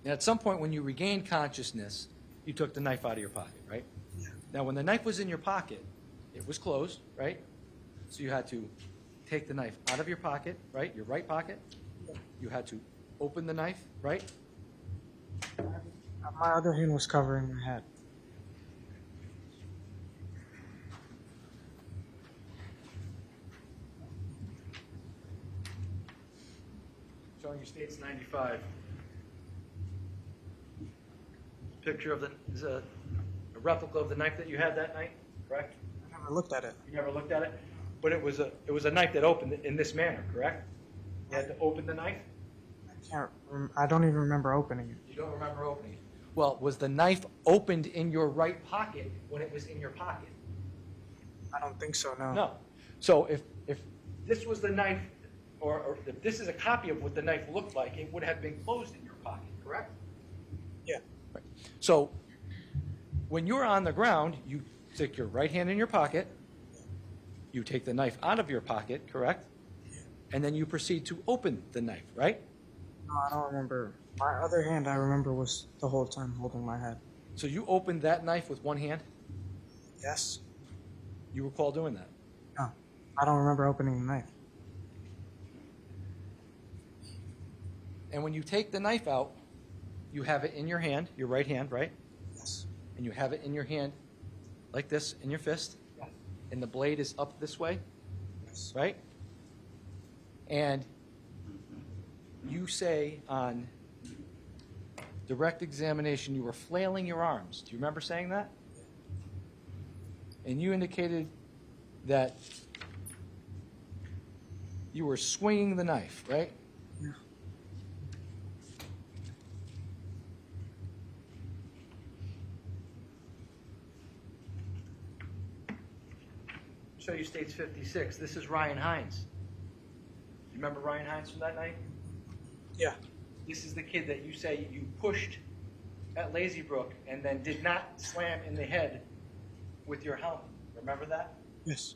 And at some point when you regained consciousness, you took the knife out of your pocket, right? Yeah. Now, when the knife was in your pocket, it was closed, right? So you had to take the knife out of your pocket, right? Your right pocket. Yeah. You had to open the knife, right? My other hand was covering my head. Showing you States 95. Picture of the, is a replica of the knife that you had that night, correct? I never looked at it. You never looked at it? But it was a knife that opened in this manner, correct? You had to open the knife? I don't even remember opening it. You don't remember opening it? Well, was the knife opened in your right pocket when it was in your pocket? I don't think so, no. No. So if this was the knife, or if this is a copy of what the knife looked like, it would have been closed in your pocket, correct? Yeah. Right. So when you're on the ground, you stick your right hand in your pocket, you take the knife out of your pocket, correct? Yeah. And then you proceed to open the knife, right? No, I don't remember. My other hand, I remember, was the whole time holding my head. So you opened that knife with one hand? Yes. You recall doing that? No. I don't remember opening the knife. And when you take the knife out, you have it in your hand, your right hand, right? Yes. And you have it in your hand like this, in your fist. Yes. And the blade is up this way, Yes. right? And you say on direct examination you were flailing your arms. Do you remember saying that? And you indicated that you were swinging the knife, right? Yeah. Show you States 56. This is Ryan Hines. You remember Ryan Hines from that night? Yeah. This is the kid that you say you pushed at Lazy Brook and then did not slam in the head with your helmet. Remember that? Yes.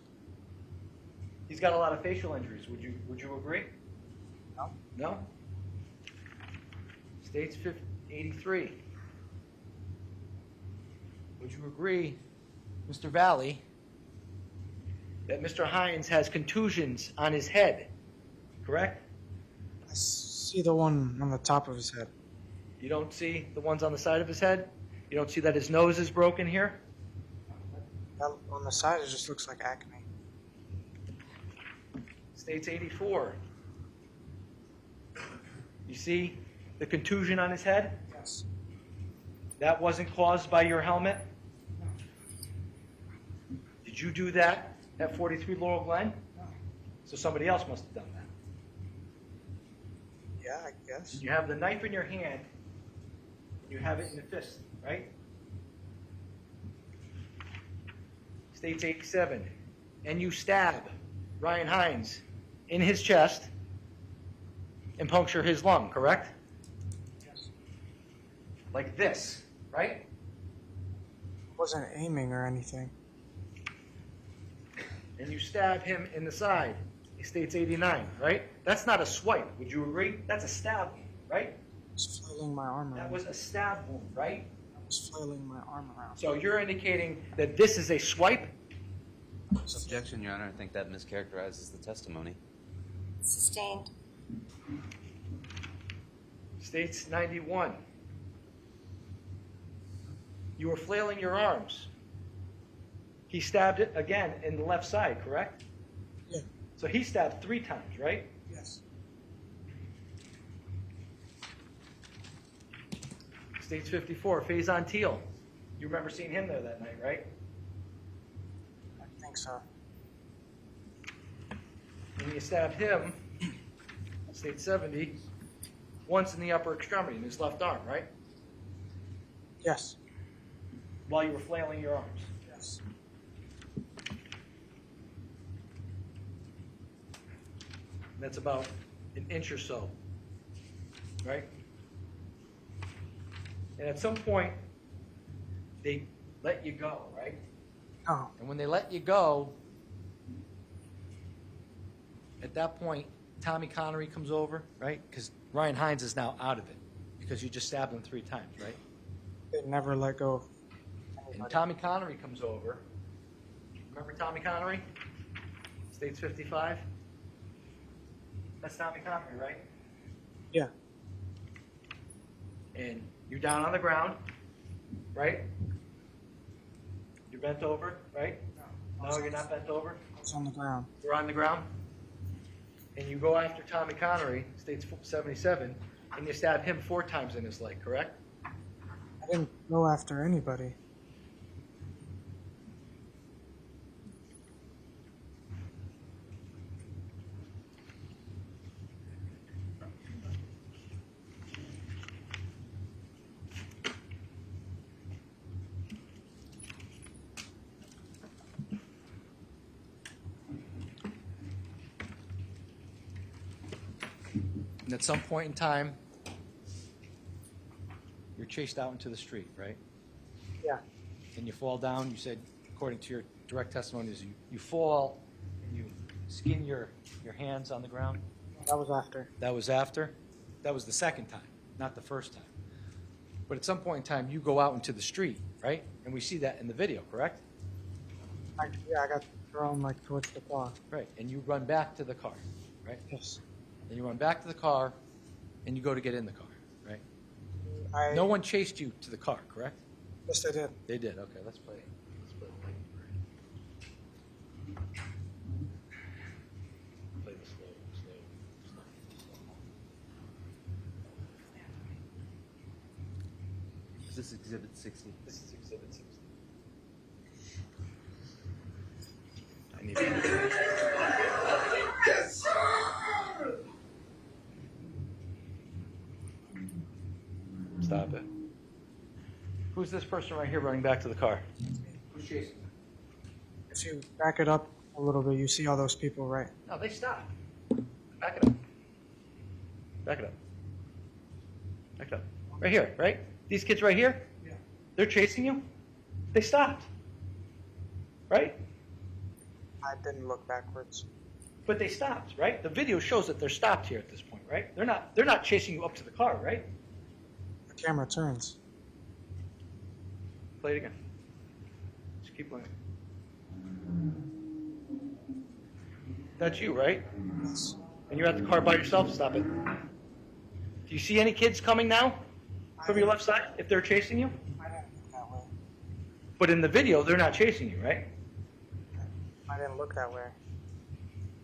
He's got a lot of facial injuries. Would you agree? No. No? States 83. Would you agree, Mr. Valle, that Mr. Hines has contusions on his head, correct? I see the one on the top of his head. You don't see the ones on the side of his head? You don't see that his nose is broken here? That, on the side, it just looks like acne. States 84. You see the contusion on his head? Yes. That wasn't caused by your helmet? Did you do that at 43 Laurel Glen? No. So somebody else must have done that. Yeah, I guess. You have the knife in your hand, you have it in the fist, right? States 87. And you stab Ryan Hines in his chest and puncture his lung, correct? Yes. Like this, right? I wasn't aiming or anything. And you stab him in the side. States 89, right? That's not a swipe, would you agree? That's a stab wound, right? I was flailing my arm around. That was a stab wound, right? I was flailing my arm around. So you're indicating that this is a swipe? Objection, Your Honor. I think that mischaracterizes the testimony. Sustained. States 91. You were flailing your arms. He stabbed it again in the left side, correct? Yeah. So he stabbed 3 times, right? Yes. States 54, Faison Teal. You remember seeing him there that night, right? I think so. And you stabbed him, State 70, once in the upper extremity, in his left arm, right? Yes. While you were flailing your arms. Yes. That's about an inch or so, right? And at some point, they let you go, right? Oh. And when they let you go, at that point, Tommy Connery comes over, right? Because Ryan Hines is now out of it. Because you just stabbed him 3 times, right? They never let go of And anybody. Tommy Connery comes over. Remember Tommy Connery? States 55? That's Tommy Connery, right? Yeah. And you're down on the ground, right? You're bent over, right? No, you're not bent over. I was on the ground. You're on the ground. And you go after Tommy Connery, States 77, and you stab him 4 times in his leg, correct? I didn't go after anybody. And at some point in time, you're chased out into the street, right? Yeah. And you fall down. You said, according to your direct testimony, is you fall and you skin your hands on the ground. That was after. That was after? That was the second time, not the first time. But at some point in time, you go out into the street, right? And we see that in the video, correct? I got thrown like towards the car. Right. And you run back to the car, right? Yes. Then you run back to the car and you go to get in the car, right? No No one chased you to the car, correct? Yes, they did. They did. Okay, let's play. Play this slow. Is this Exhibit 60? This is Exhibit 60. I need to... Stop it. Who's this person right here running back to the car? Who's chasing them? If you back it up a little bit, you see all those people, right? No, they stopped. Back it up. Back it up. Back it up. Right here, right? These kids right here? Yeah. They're chasing you? They stopped. Right? I didn't look backwards. But they stopped, right? The video shows that they're stopped here at this point, right? They're not chasing you up to the car, right? The camera turns. Play it again. Just keep playing. That's you, right? Yes. And you're at the car by yourself? Stop it. Do you see any kids coming now from your left side if they're chasing you? I didn't look that way. But in the video, they're not chasing you, right? I didn't look that way.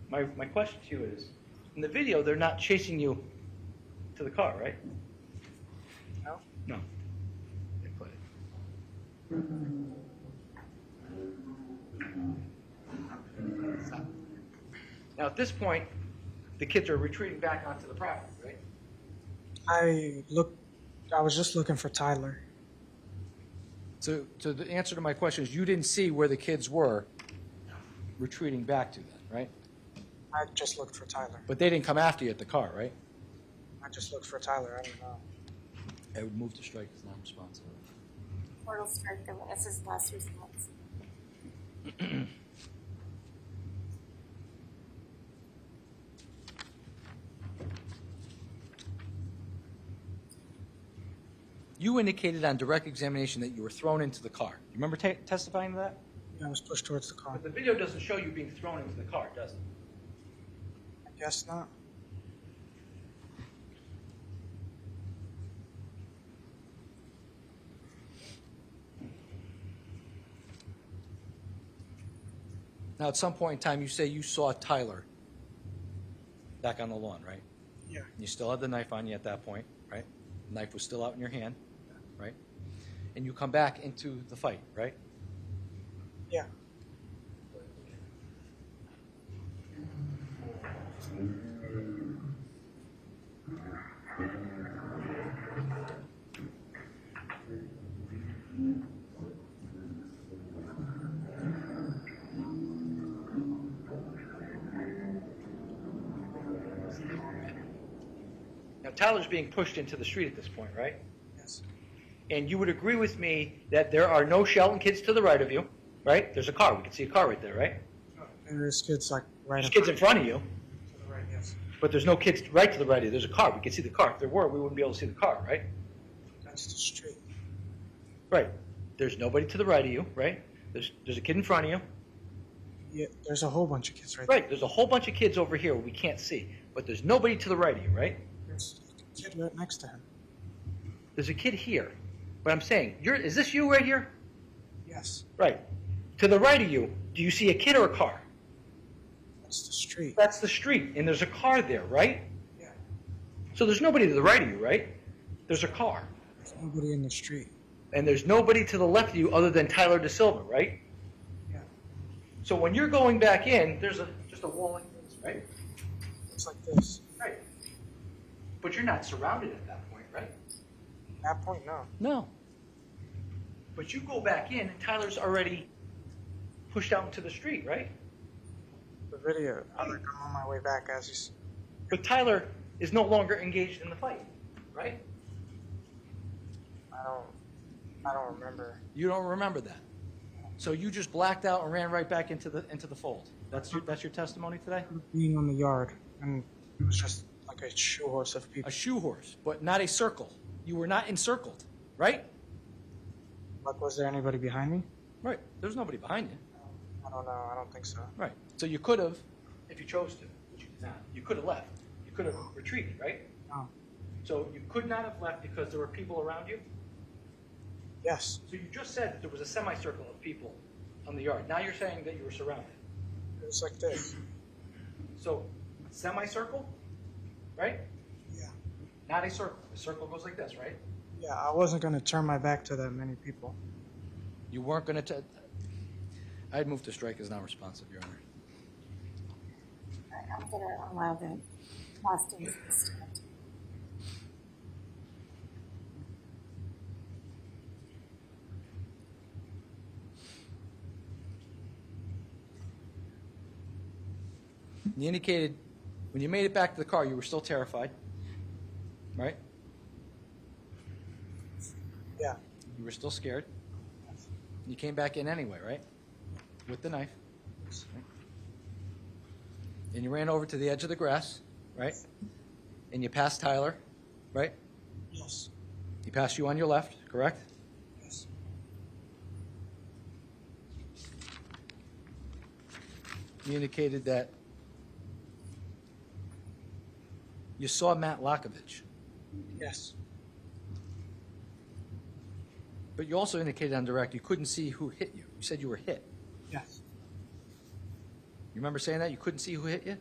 My question to you is, in the video, they're not chasing you to the car, right? No? No. They play it. Stop. Now, at this point, the kids are retreating back onto the property, right? I was just looking for Tyler. So the answer to my question is you didn't see where the kids were retreating back to that, right? I just looked for Tyler. But they didn't come after you at the car, right? I just looked for Tyler. I don't know. I would move to strike as non-responsive. Court will strike the witness's last response. You indicated on direct examination that you were thrown into the car. You remember testifying to that? I was pushed towards the car. But the video doesn't show you being thrown into the car, does it? I guess not. Now, at some point in time, you say you saw Tyler back on the lawn, right? Yeah. You still had the knife on you at that point, right? The knife was still out in your hand, right? And you come back into the fight, right? Yeah. Now, Tyler's being pushed into the street at this point, right? Yes. And you would agree with me that there are no Shelton kids to the right of you, right? There's a car. We can see a car right there, right? There's kids like right There's in kids in front of you, to the right. Yes. but there's no kids right to the right of you. There's a car. We can see the car. If there were, we wouldn't be able to see the car, right? That's the street. Right. There's nobody to the right of you, right? There's a kid in front of you. Yeah, there's a whole bunch of kids right Right. There's a whole bunch of kids over here we can't see, but there's nobody to the right of you, right? there. There's a kid right next to him. There's a kid here. But I'm saying, is this you right here? Yes, Right. To the right of you, do you see a kid or a car? that's the street. That's the street, and there's a car there, right? Yeah, So there's nobody to the right of you, right? There's a car. there's nobody in the street. And there's nobody to the left of you other than Tyler DeSilva, right? Yeah, So when you're going back in, there's just a wall like this, right? it's like this. Right. But you're not surrounded at that point, right? At that point, no. No. But you go back in, and Tyler's already pushed out into the street, right? The video, I'm on my way back as he's. But Tyler is no longer engaged in the fight, right? I don't remember. You don't remember that. So you just blacked out and ran right back into the fold. That's your testimony today? Being on the yard, and it was just like a shoe horse of people. A shoe horse, but not a circle. You were not encircled, right? Like, was there anybody behind me? Right. There's nobody behind you. I don't know. I don't think so. Right. So you could have, if you chose to, which you did not, you could have left. You could have retreated, right? No. So you could not have left because there were people around you? Yes, So you just said that there was a semicircle of people on the yard. Now you're saying that you were surrounded. it was like this. So semicircle, right? Yeah. Not a circle. A circle goes like this, right? Yeah, I wasn't going to turn my back to that many people. You weren't going to. I'd move to strike as non-responsive, Your Honor. I'm gonna allow the last instance to continue. You indicated when you made it back to the car, you were still terrified, right? Yeah. You were still scared. You came back in anyway, right? With the knife. Right? And you ran over to the edge of the grass, right? And you passed Tyler, right? Yes. He passed you on your left, correct? Yes. You indicated that you saw Matt Lakovich, Yes. but you also indicated on direct you couldn't see who hit you. You said you were hit. Yes. You remember saying that? You couldn't see who hit you,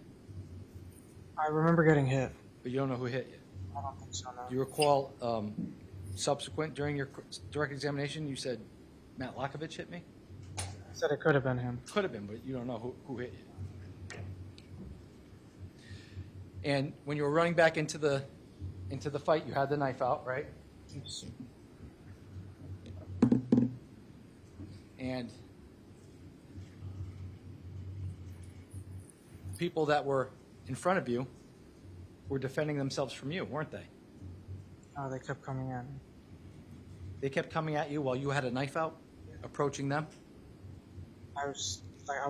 I remember getting hit. but you don't know who hit you. I don't think so, no. Do you recall subsequent during your direct examination you said Matt Lakovich hit me? I said it could have been him. Could have been, but you don't know who hit you. And when you were running back into the fight, you had the knife out, right? Yes. And people that were in front of you were defending themselves from you, weren't they? No, they kept coming at me. They kept coming at you while you had a knife out, approaching them. I was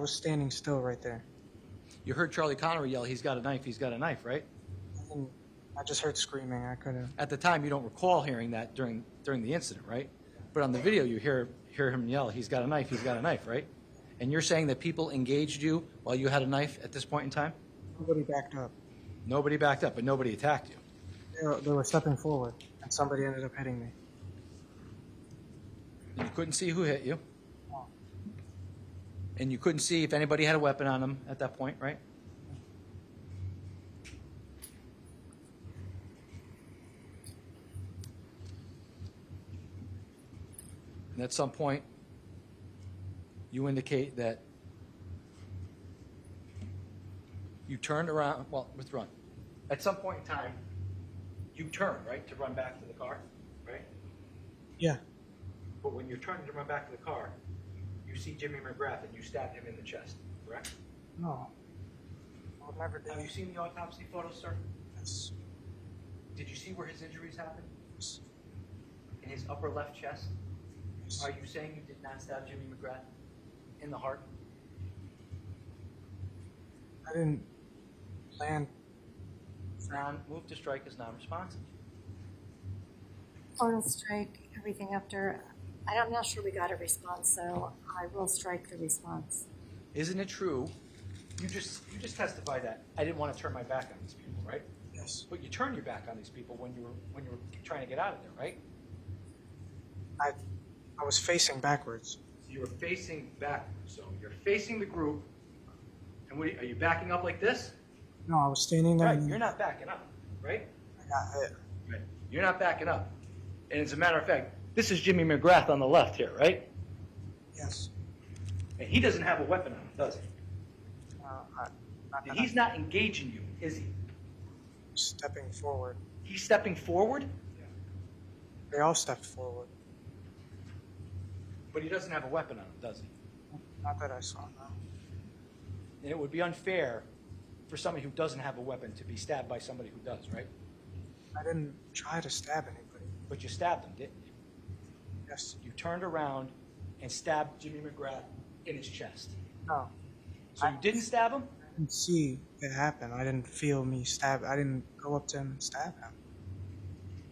standing still right there. You heard Charlie Connery yell, "He's got a knife, he's got a knife," right? And I just heard screaming. I couldn't. At the time, you don't recall hearing that during the incident, right? But on the video, you hear him yell, "He's got a knife, he's got a knife," right? And you're saying that people engaged you while you had a knife at this point in time? Nobody backed up. Nobody backed up, but nobody attacked you. They were stepping forward, and somebody ended up hitting me. And you couldn't see who hit you. No. And you couldn't see if anybody had a weapon on them at that point, right? And at some point, you indicate that you turned around, well, let's run. At some point in time, you turned, right, to run back to the car, right? Yeah. But when you're turning to run back to the car, you see Jimmy McGrath and you stab him in the chest, correct? No. I would never do Have you it. seen the autopsy photos, sir? Yes. Did you see where his injuries happened? Yes. In his upper left chest? Yes. Are you saying you did not stab Jimmy McGrath in the heart? I didn't land. Move to strike as non-responsive. Portal strike, everything after, I'm not sure we got a response, so I will strike the response. Isn't it true? You just testified that I didn't want to turn my back on these people, right? Yes. But you turned your back on these people when you were trying to get out of there, right? I was facing backwards. So you were facing backwards. So you're facing the group, and are you backing up like this? No, I was standing there. Right. And You're not backing up, right? I got hit. Right. You're not backing up. And as a matter of fact, this is Jimmy McGrath on the left here, right? Yes. And he doesn't have a weapon on him, does he? Not And he's not engaging you, is he? stepping forward. He's stepping forward, They all stepped forward. but he doesn't have a weapon on him, does he? Not that I saw, no. And it would be unfair for somebody who doesn't have a weapon to be stabbed by somebody who does, right? I didn't try to stab anybody. But you stabbed him, didn't you? Yes. You turned around and stabbed Jimmy McGrath in his chest. No. So you didn't stab him? I didn't see it happen. I didn't feel me stab. I didn't go up to him and stab him.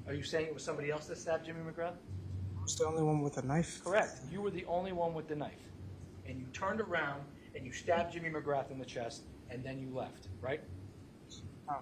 Are you saying it was somebody else that stabbed Jimmy McGrath? I was the only one with a knife. Correct. You were the only one with the knife. And you turned around and you stabbed Jimmy McGrath in the chest, and then you left, right? No.